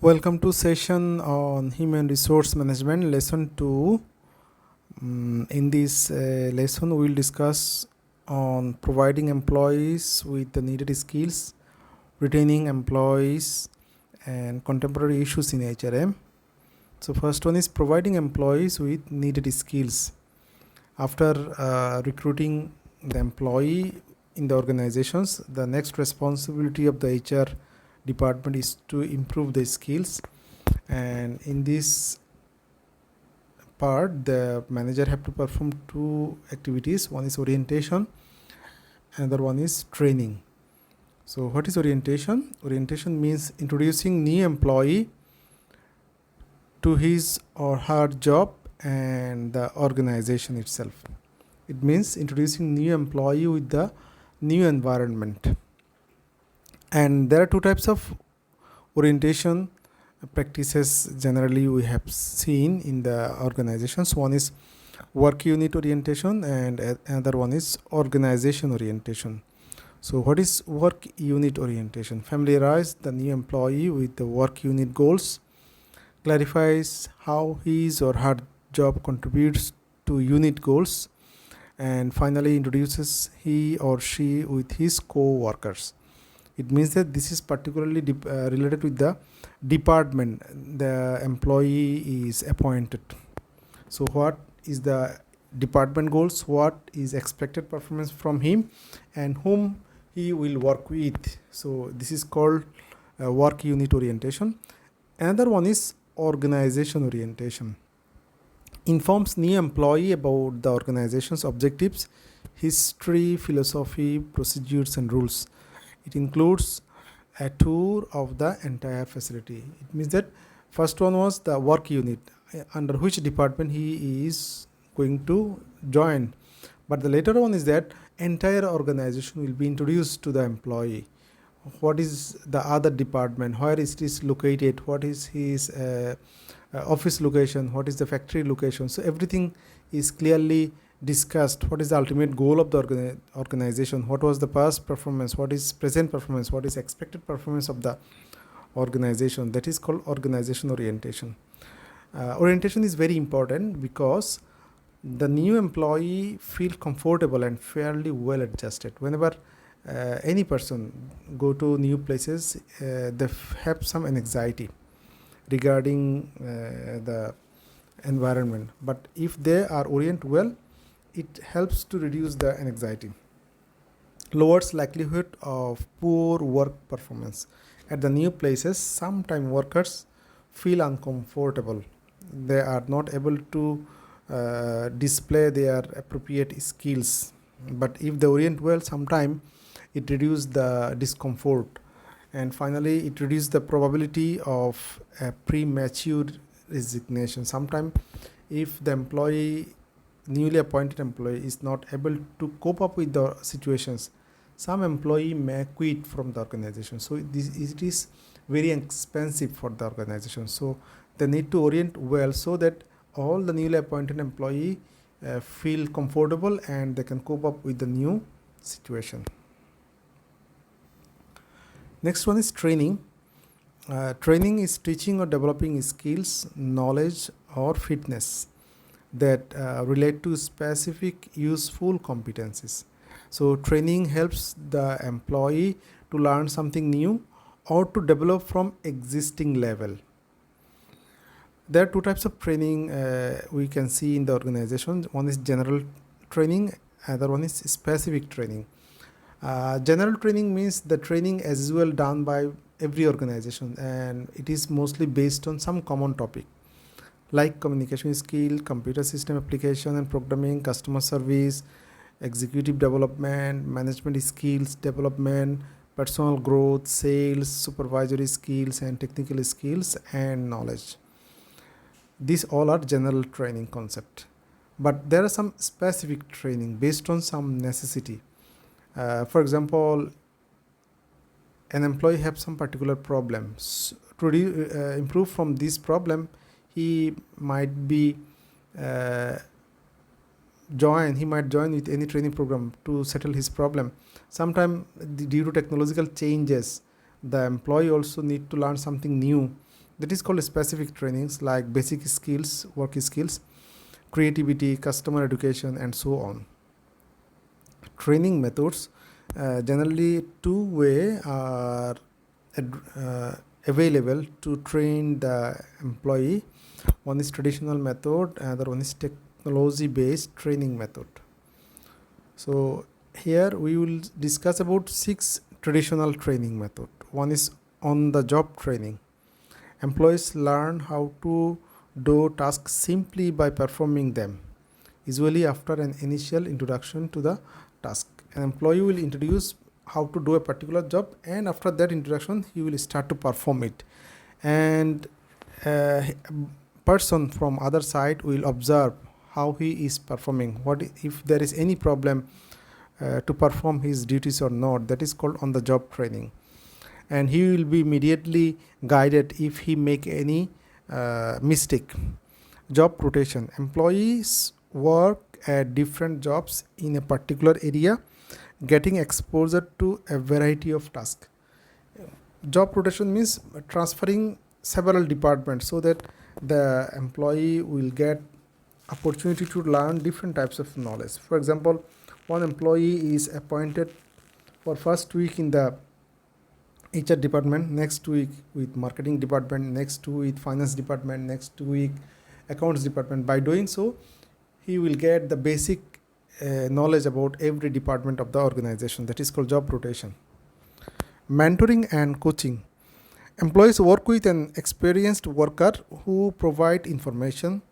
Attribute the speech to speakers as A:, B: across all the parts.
A: Welcome to session on Human Resource Management, Lesson 2. In this lesson, we will discuss on providing employees with the needed skills, retaining employees, and contemporary issues in HRM. So first one is providing employees with needed skills. After recruiting the employee in the organizations, the next responsibility of the HR department is to improve the skills, and in this part the manager have to perform two activities. One is orientation, another one is training. So what is orientation? Orientation means introducing new employee to his or her job and the organization itself. It means introducing new employee with the new environment. And there are two types of orientation practices generally we have seen in the organizations. One is work unit orientation and another one is organization orientation. So what is work unit orientation? Familiarize the new employee with the work unit goals, clarifies how his or her job contributes to unit goals, and finally introduces he or she with his co-workers. It means that this is particularly related with the department the employee is appointed. So what is the department goals, what is expected performance from him, and whom he will work with. So this is called work unit orientation. Another one is organization orientation. Informs new employee about the organization's objectives, history, philosophy, procedures, and rules. It includes a tour of the entire facility. It means that first one was the work unit, under which department he is going to join. But the later one is that entire organization will be introduced to the employee. What is the other department, where is it located, what is his office location, what is the factory location. So everything is clearly discussed. What is the ultimate goal of the organization, what was the past performance, what is present performance, what is expected performance of the organization. That is called organization orientation. Orientation is very important because the new employee feel comfortable and fairly well adjusted. Whenever any person go to new places, they have some anxiety regarding the environment, but if they are oriented well, it helps to reduce the anxiety, lowers likelihood of poor work performance. At the new places, sometimes workers feel uncomfortable. They are not able to display their appropriate skills. But if they orient well, sometimes it reduces the discomfort. And finally, it reduces the probability of a premature resignation. Sometimes if the newly appointed employee is not able to cope up with the situations, some employee may quit from the organization. So it is very expensive for the organization. So they need to orient well so that all the newly appointed employee feel comfortable and they can cope up with the new situation. Next one is training. Training is teaching or developing skills, knowledge, or fitness that relate to specific useful competencies. So training helps the employee to learn something new or to develop from existing level. There are two types of training we can see in the organization. One is general training, other one is specific training. General training means the training as usual done by every organization, and it is mostly based on some common topic like communication skill, computer system application and programming, customer service, executive development, management skills development, personal growth, sales, supervisory skills, and technical skills and knowledge. These all are general training concept. But there are some specific training based on some necessity. For example, an employee have some particular problems. To improve from this problem, he might be join with any training program to settle his problem. Sometimes due to technological changes, the employee also need to learn something new That is called specific trainings like basic skills, work skills, creativity, customer education, and so on. Training methods, generally two-way are available to train the employee. One is traditional method, another one is technology based training method. So here we will discuss about 6 traditional training method. One is on the job training. Employees learn how to do tasks simply by performing them, usually after an initial introduction to the task. An employee will introduce how to do a particular job, and after that introduction he will start to perform it, and person from other side will observe how he is performing, what if there is any problem to perform his duties or not. That is called on the job training, and he will be immediately guided if he make any mistake. Job rotation. Employees work at different jobs in a particular area, getting exposure to a variety of tasks. Job rotation means transferring several departments so that the employee will get opportunity to learn different types of knowledge. For example, one employee is appointed for first week in the HR department, next week with marketing department, next week with finance department, next week accounts department. By doing so, he will get the basic knowledge about every department of the organization. That is called job rotation. Mentoring and coaching. Employees work with an experienced worker who provide information,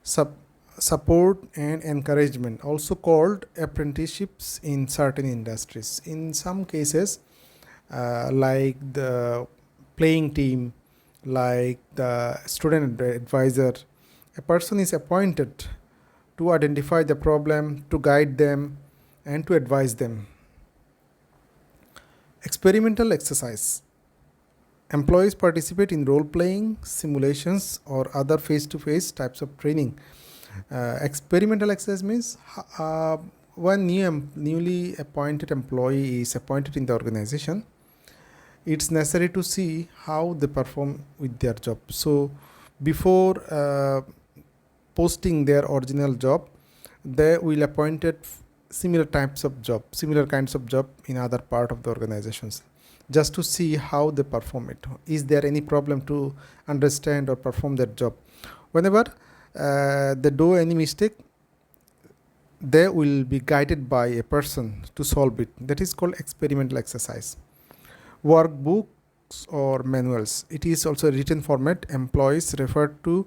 A: support and encouragement, also called apprenticeships in certain industries. In some cases, like the playing team, like the student advisor, a person is appointed to identify the problem, to guide them, and to advise them. Experimental exercise. Employees participate in role-playing, simulations, or other face-to-face types of training. Experimental exercise means when newly appointed employee is appointed in the organization, it's necessary to see how they perform with their job. So before posting their original job, they will appointed similar kinds of job in other part of the organizations, just to see how they perform it. Is there any problem to understand or perform that job? Whenever they do any mistake, they will be guided by a person to solve it. That is called experimental exercise. Workbooks or manuals. It is also a written format. Employees refer to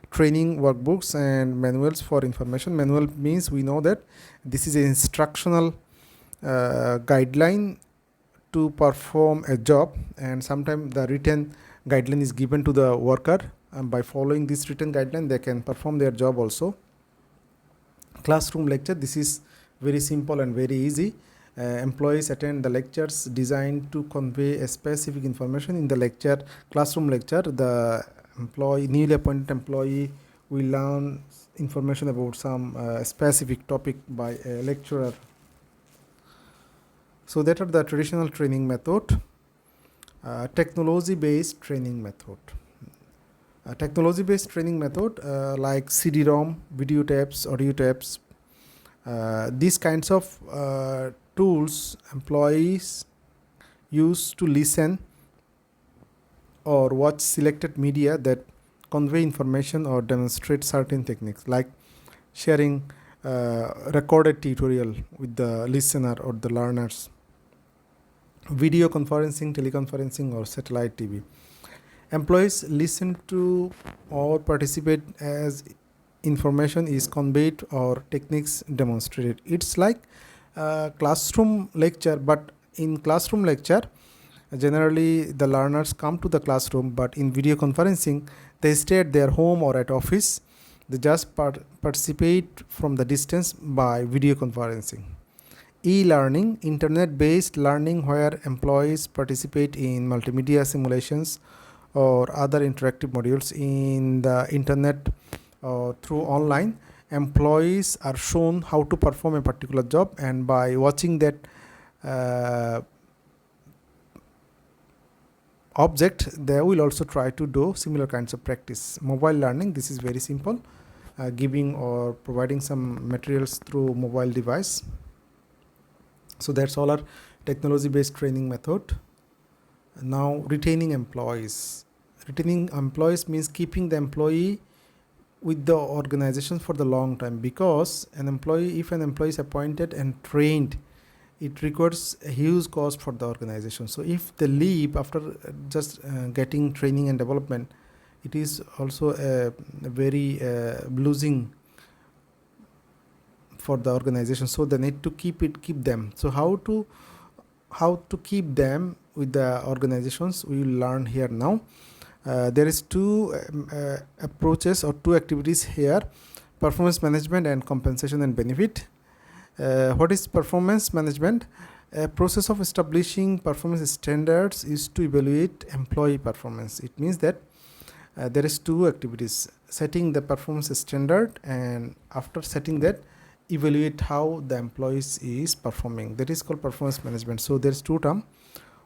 A: training workbooks and manuals for information. Manual means we know that this is an instructional guideline to perform a job, and sometimes the written guideline is given to the worker, and by following this written guideline they can perform their job also. Classroom lecture. This is very simple and very easy. Employees attend the lectures designed to convey a specific information. In the lecture, classroom lecture, the newly appointed employee will learn information about some specific topic by a lecturer. So that are the traditional training method. Technology-based training method. Technology-based training method like CD-ROM, video tapes, audio tapes. These kinds of tools employees use to listen or watch selected media that convey information or demonstrate certain techniques, like sharing recorded tutorial with the listener or the learners. Video conferencing, teleconferencing, or satellite TV. Employees listen to or participate as information is conveyed or techniques demonstrated. It's like classroom lecture, but in classroom lecture, generally the learners come to the classroom, but in video conferencing, they stay at their home or at office. They just participate from the distance by video conferencing. E-learning, internet-based learning where employees participate in multimedia simulations or other interactive modules in the internet or through online. Employees are shown how to perform a particular job, and by watching that object, they will also try to do similar kinds of practice. Mobile learning, this is very simple, giving or providing some materials through mobile device. So that's all our technology based training method. Now retaining employees. Retaining employees means keeping the employee with the organization for the long time, because if an employee is appointed and trained, it requires a huge cost for the organization. So if they leave after just getting training and development, it is also a very losing for the organization. So they need to keep them. So how to keep them with the organizations, we will learn here now. There is two approaches or two activities here: performance management and compensation and benefit. What is performance management? A process of establishing performance standards is to evaluate employee performance. It means that there is two activities: setting the performance standard, and after setting that, evaluate how the employees is performing. That is called performance management. So there's two terms.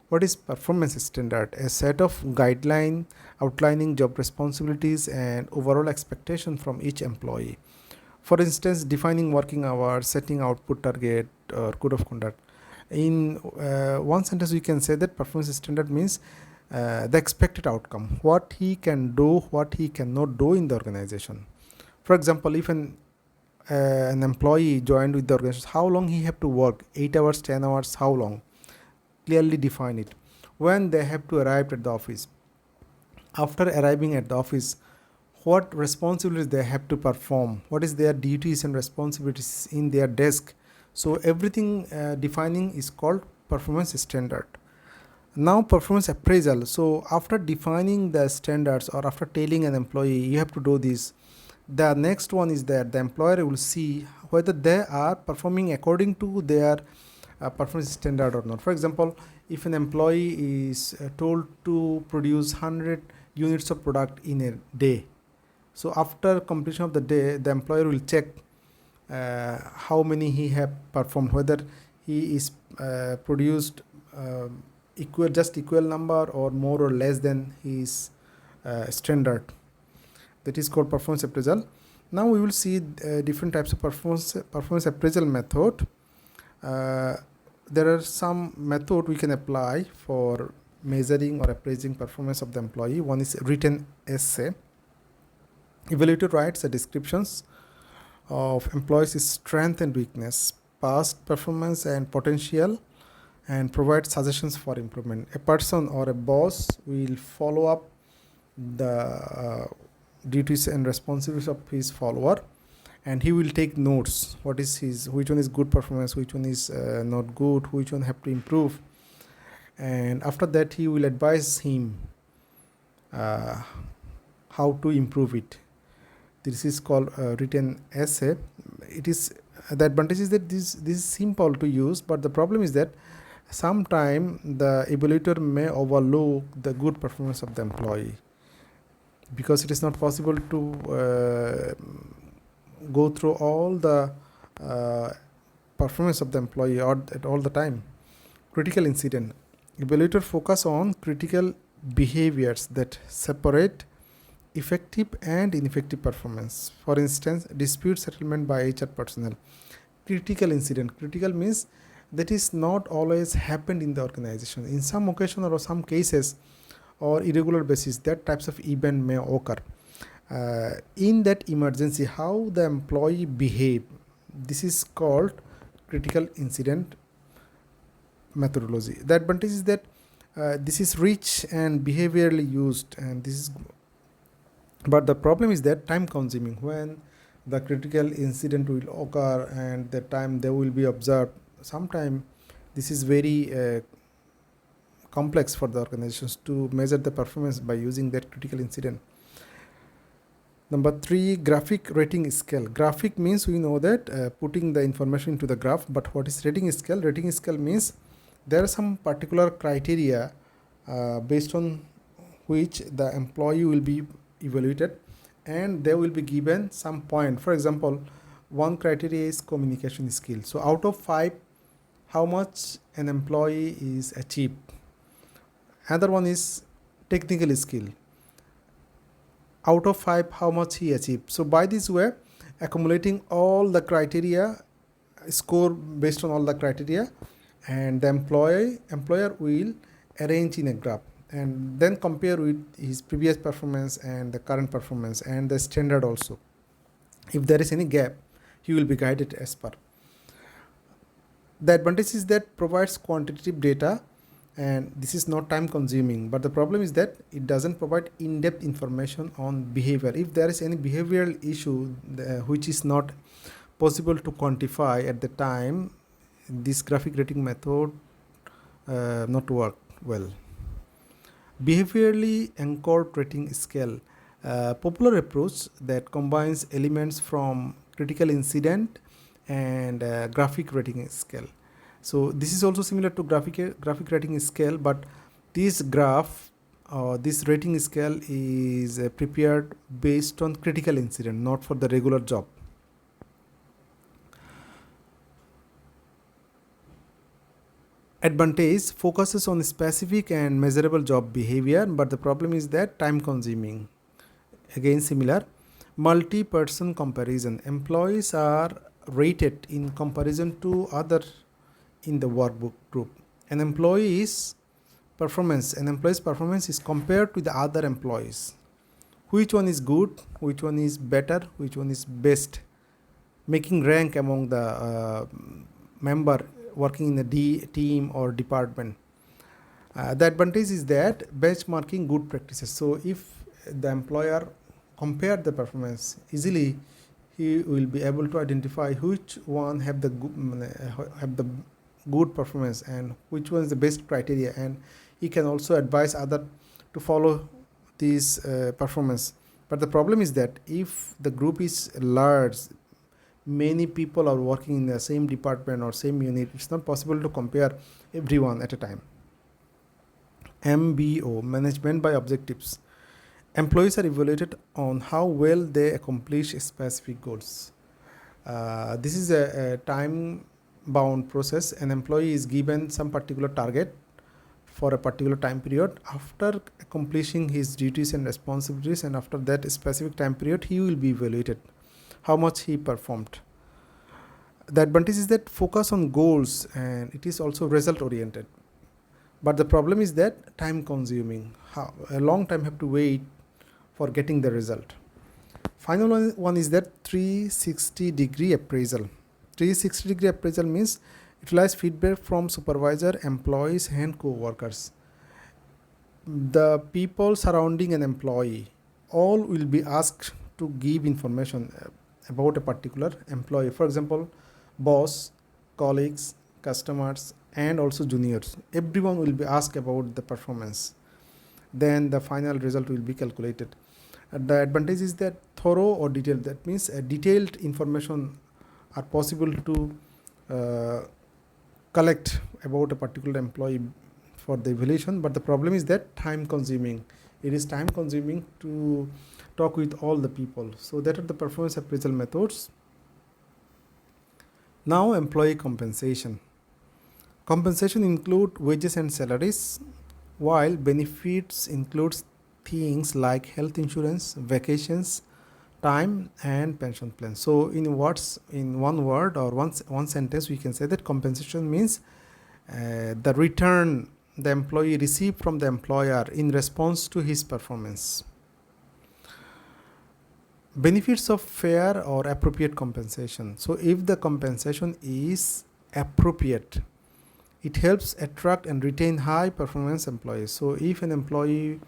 A: What is performance standard? A set of guidelines outlining job responsibilities and overall expectation from each employee. For instance, defining working hours, setting output target, or code of conduct. In one sentence, we can say that performance standard means the expected outcome, what he can do, what he cannot do in the organization. For example, if an employee joined with the organization, how long he have to work? 8 hours, 10 hours, how long? Clearly define it. When they have to arrive at the office, after arriving at the office, what responsibilities they have to perform, what is their duties and responsibilities in their desk. So everything defining is called performance standard. Now performance appraisal. So after defining the standards, or after telling an employee you have to do this, the next one is that the employer will see whether they are performing according to their performance standard or not. For example, if an employee is told to produce 100 units of product in a day, so after completion of the day, the employer will check how many he have performed, whether he is produced equal number or more or less than his standard. That is called performance appraisal. Now we will see different types of performance appraisal method. There are some method we can apply for measuring or appraising performance of the employee. One is written essay. Evaluator writes the descriptions of employees' strength and weakness, past performance and potential, and provide suggestions for improvement. A person or a boss will follow up the duties and responsibilities of his follower, and he will take notes. Which one is good performance, which one is not good, which one have to improve, and after that he will advise him how to improve it. This is called written essay. It is the advantage is that this is simple to use, but the problem is that sometime the evaluator may overlook the good performance of the employee, because it is not possible to go through all the performance of the employee at all the time. Critical incident. Evaluator focus on critical behaviors that separate effective and ineffective performance. For instance, dispute settlement by HR personnel. Critical incident. Critical means that is not always happened in the organization. In some occasion or some cases or irregular basis, that types of event may occur. In that emergency, how the employee behave, this is called critical incident methodology. The advantage is that this is rich and behaviorally used, and this is, but the problem is that time consuming. When the critical incident will occur and the time they will be observed, sometime this is very complex for the organizations to measure the performance by using that critical incident. Number 3, graphic rating scale. Graphic means we know that putting the information into the graph, but what is rating scale? Rating scale means there are some particular criteria based on which the employee will be evaluated, and they will be given some point. For example, one criteria is communication skill. So out of 5, how much an employee is achieved. Another one is technical skill. Out of 5, how much he achieved. So by this way, accumulating all the criteria, score based on all the criteria, and the employer will arrange in a graph and then compare with his previous performance and the current performance and the standard also. If there is any gap, he will be guided as per. The advantage is that provides quantitative data, and this is not time consuming, but the problem is that it doesn't provide in-depth information on behavior. If there is any behavioral issue which is not possible to quantify at the time, this graphic rating method not work well. Behaviorally anchored rating scale, popular approach that combines elements from critical incident and graphic rating scale. So this is also similar to graphic rating scale, but this graph or this rating scale is prepared based on critical incident, not for the regular job. Advantage focuses on specific and measurable job behavior, but the problem is that time consuming. Again similar. Multi-person comparison. Employees are rated in comparison to other in the workbook group. An employee's performance is compared to the other employees. Which one is good, which one is better, which one is best, making rank among the member working in the team or department. The advantage is that benchmarking good practices. So if the employer compare the performance easily, he will be able to identify which one have the good performance and which one is the best criteria, and he can also advise other to follow this performance. But the problem is that if the group is large, many people are working in the same department or same unit, it's not possible to compare everyone at a time. MBO, management by objectives. Employees are evaluated on how well they accomplish specific goals. This is a time bound process. An employee is given some particular target for a particular time period. After accomplishing his duties and responsibilities, and after that specific time period, he will be evaluated how much he performed. The advantage is that focus on goals, and it is also result oriented. But the problem is that time consuming. A long time have to wait for getting the result. Final one is that 360-degree appraisal. 360-degree appraisal means utilize feedback from supervisor, employees, and co-workers. The people surrounding an employee all will be asked to give information about a particular employee. For example, boss, colleagues, customers, and also juniors. Everyone will be asked about the performance. Then the final result will be calculated. The advantage is that thorough or detailed. That means detailed information are possible to collect about a particular employee for the evaluation, but the problem is that time consuming. It is time consuming to talk with all the people. So that are the performance appraisal methods. Now employee compensation. Compensation include wages and salaries, while benefits includes things like health insurance, vacations, time, and pension plans. So in one word or one sentence, we can say that compensation means the return the employee received from the employer in response to his performance. Benefits of fair or appropriate compensation. So if the compensation is appropriate, it helps attract and retain high performance employees. So if an employee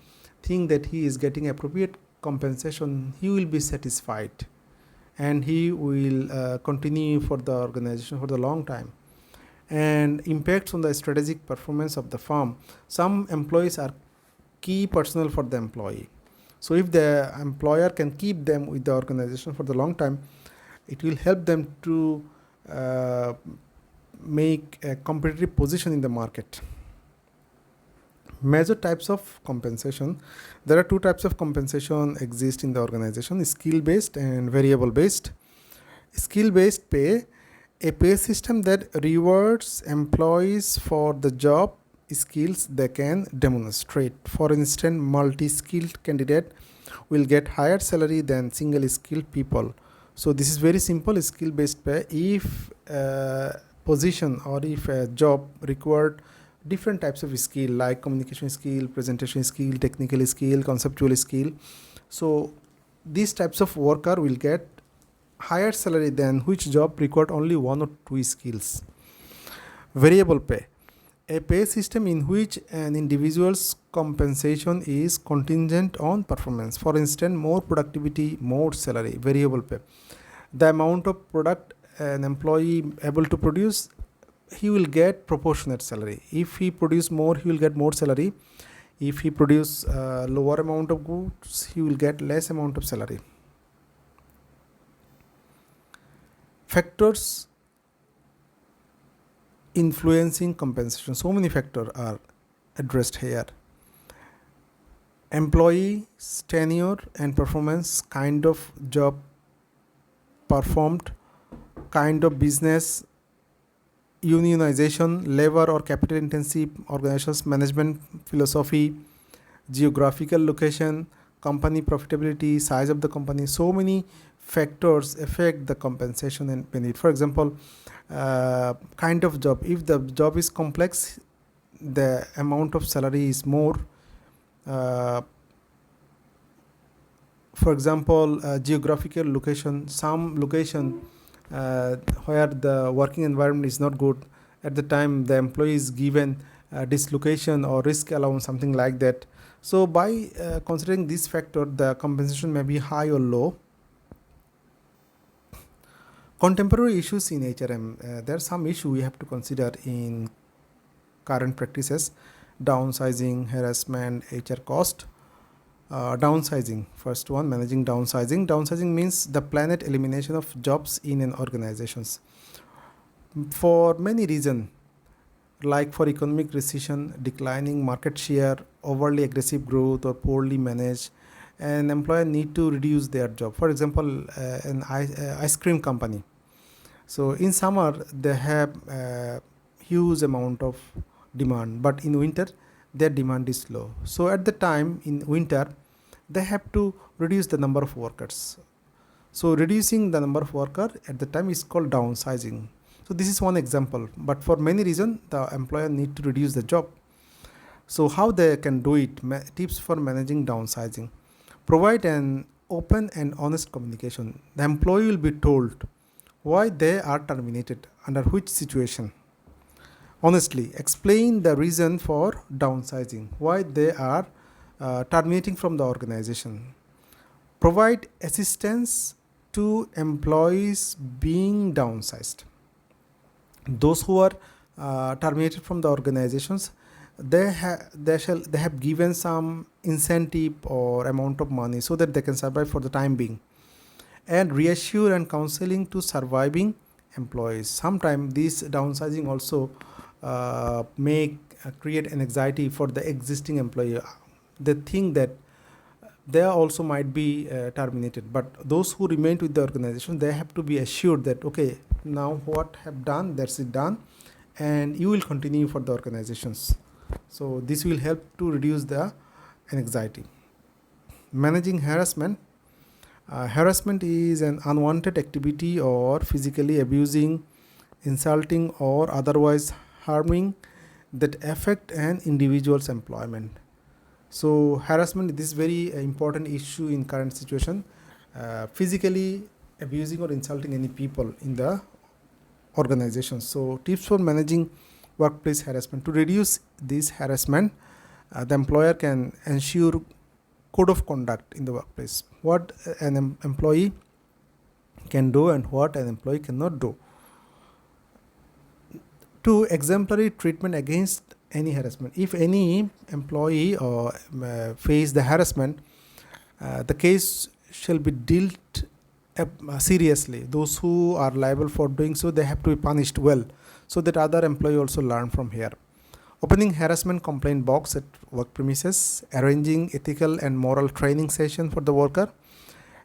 A: think that he is getting appropriate compensation, he will be satisfied and he will continue for the organization for the long time. And impacts on the strategic performance of the firm. Some employees are key personnel for the employee. So if the employer can keep them with the organization for the long time, it will help them to make a competitive position in the market. Major types of compensation. There are two types of compensation exist in the organization: skill-based and variable-based. Skill-based pay, a pay system that rewards employees for the job skills they can demonstrate. For instance, multi-skilled candidate will get higher salary than single-skilled people. So this is very simple skill-based pay. If a position or if a job required different types of skill like communication skill, presentation skill, technical skill, conceptual skill, so these types of worker will get higher salary than which job required only one or two skills. Variable pay, a pay system in which an individual's compensation is contingent on performance. For instance, more productivity, more salary. Variable pay, the amount of product an employee able to produce, he will get proportionate salary. If he produce more, he will get more salary. If he produce lower amount of goods, he will get less amount of salary. Factors influencing compensation. So many factors are addressed here. Employee's tenure and performance, kind of job performed, kind of business, unionization, labor or capital intensive organizations, management philosophy, geographical location, company profitability, size of the company. So many factors affect the compensation and benefit. For example, kind of job, if the job is complex, the amount of salary is more. For example, geographical location, some location where the working environment is not good, at the time the employee is given dislocation or risk allowance, something like that. So by considering this factor, the compensation may be high or low. Contemporary issues in HRM, there are some issues we have to consider in current practices. Downsizing, harassment, HR cost. Downsizing, first one, managing downsizing. Downsizing means the planned elimination of jobs in an organization for many reasons, like for economic recession, declining market share, overly aggressive growth, or poorly managed. An employer need to reduce their job. For example, an ice cream company. So in summer they have huge amount of demand, but in winter their demand is low. So at the time in winter they have to reduce the number of workers. So reducing the number of workers at the time is called downsizing. So this is one example, but for many reasons the employer need to reduce the job. So how they can do it? Tips for managing downsizing. Provide an open and honest communication. The employee will be told why they are terminated, under which situation. Honestly, explain the reason for downsizing, why they are terminating from the organization. Provide assistance to employees being downsized. Those who are terminated from the organizations, they have given some incentive or amount of money so that they can survive for the time being. And reassure and counseling to surviving employees. Sometimes this downsizing also create an anxiety for the existing employee. They think that they also might be terminated, but those who remain with the organization, they have to be assured that okay, now what have done, that's it done, and you will continue for the organizations. So this will help to reduce the anxiety. Managing harassment. Harassment is an unwanted activity or physically abusing, insulting, or otherwise harming that affect an individual's employment. So harassment, this is very important issue in current situation. Physically abusing or insulting any people in the organization. So tips for managing workplace harassment. To reduce this harassment, the employer can ensure code of conduct in the workplace. What an employee can do and what an employee cannot do. 2. Exemplary treatment against any harassment. If any employee or face the harassment, the case shall be dealt seriously. Those who are liable for doing so, they have to be punished well, so that other employee also learn from here. Opening harassment complaint box at work premises, arranging ethical and moral training session for the worker,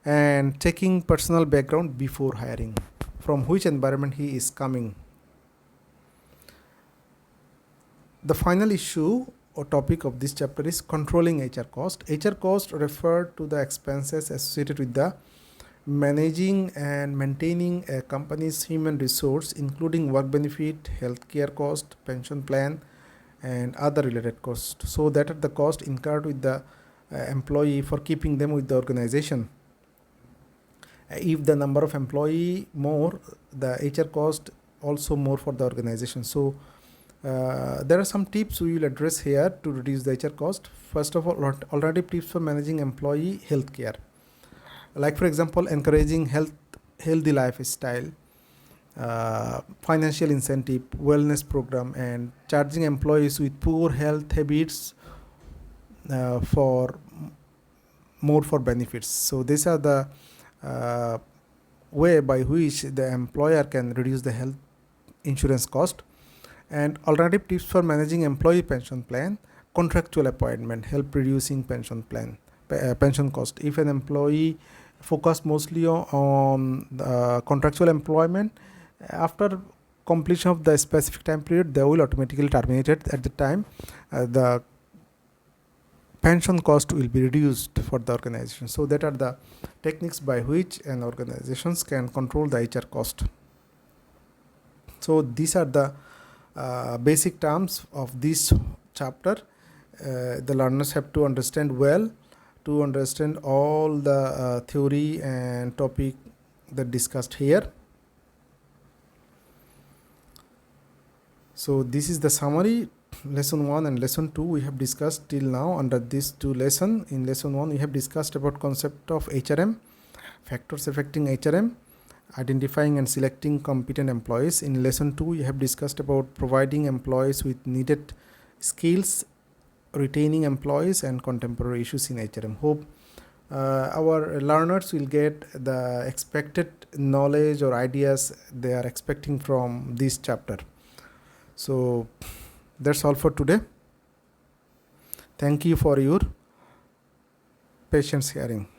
A: and checking personal background before hiring, from which environment he is coming. The final issue or topic of this chapter is controlling HR cost. HR cost refer to the expenses associated with the managing and maintaining a company's human resource, including work benefit, healthcare cost, pension plan, and other related costs. So that are the cost incurred with the employee for keeping them with the organization. If the number of employee more, the HR cost also more for the organization. So there are some tips we will address here to reduce the HR cost. First of all, alternative tips for managing employee healthcare, like for example encouraging healthy lifestyle, financial incentive, wellness program, and charging employees with poor health habits for more for benefits. So these are the way by which the employer can reduce the health insurance cost. And alternative tips for managing employee pension plan: contractual appointment help reducing pension cost. If an employee focus mostly on contractual employment, after completion of the specific time period, they will automatically terminate it. At the time, the pension cost will be reduced for the organization. So that are the techniques by which an organizations can control the HR cost. So these are the basic terms of this chapter. The learners have to understand well, to understand all the theory and topic that discussed here. So this is the summary. Lesson 1 and lesson 2 we have discussed till now under these two lessons. In lesson 1 we have discussed about concept of HRM, factors affecting HRM, identifying and selecting competent employees. In lesson 2 we have discussed about providing employees with needed skills, retaining employees, and contemporary issues in HRM. Hope our learners will get the expected knowledge or ideas they are expecting from this chapter. So that's all for today. Thank you for your patience hearing.